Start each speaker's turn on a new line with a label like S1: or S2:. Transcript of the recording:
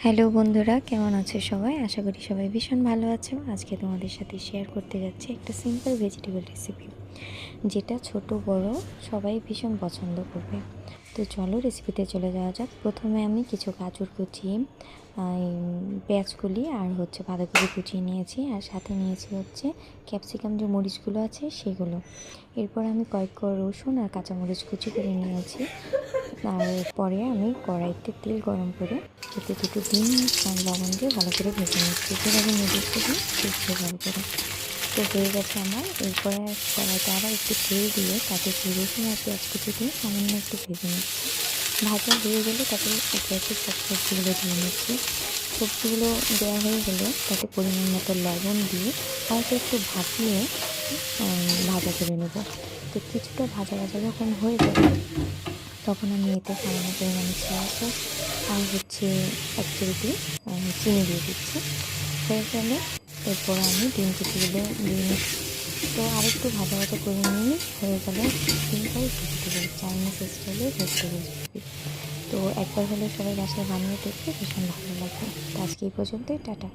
S1: Hello বন্ধুরা, কেমন আছো সবাই? আশা করি সবাই ভীষণ ভালো আছো। আজকে তোমাদের সাথে শেয়ার করতে যাচ্ছি একটা সিম্পল ভেজিটেবল রেসিপি, যেটা ছোট বড় সবাই ভীষণ পছন্দ করবে। তো চলো রেসিপিতে চলে যাওয়া যাক। প্রথমে আমি কিছু গাজর কুচিয়ে, পেঁয়াজ কুলি আর বাঁধাকপি কুচিয়ে নিয়েছি, আর সাথে নিয়েছি ক্যাপসিকাম, যে মরিচগুলো আছে সেগুলো। এরপর আমি কয়েক রসুন আর কাঁচামরিচ কুচি করে নিয়েছি। আর পরে আমি কড়াইতে তেল গরম করে এতে দুটো ডিম আর লবণ দিয়ে ভালো করে ভেজে নিচ্ছি, যেভাবে নুডলসে দিই ঠিক সেভাবে করে। তো হয়ে গেছে আমার। এরপরে কড়াইতে আবার একটু তেল দিয়ে তাতে একটু রসুন আর পেঁয়াজ কুচি দিয়ে সামান্য একটু ভেজে নিচ্ছি। ভাজা হয়ে গেলে তাতে একে একে সব সবজিগুলো দিয়ে নিচ্ছি। সবজিগুলো দেওয়া হয়ে গেলে তাতে পরিমাণ মতো লবণ দিয়ে হালকা একটু ভাপিয়ে ভাজা করে নেব। তো কিছুটা ভাজা ভাজা যখন হয়ে যাবে তখন আমি এতে সামান্য পরিমাণে সয়া সস আর 1 চিমটি চিনি দিয়ে দিচ্ছি। হয়ে গেলে এরপর আমি ডিম কুচিগুলো দিয়ে নিচ্ছি। তো আরেকটু ভাজা ভাজা করে নিয়ে হয়ে গেল সিম্পল ভেজিটেবল, চাইনিজ স্টাইলের ভেজিটেবল রেসিপি। তো একবার হলে সবাই বাসায় বানিয়ে দেখবে, ভীষণ ভালো লাগবে। তো আজকে এই পর্যন্তই, টাটা।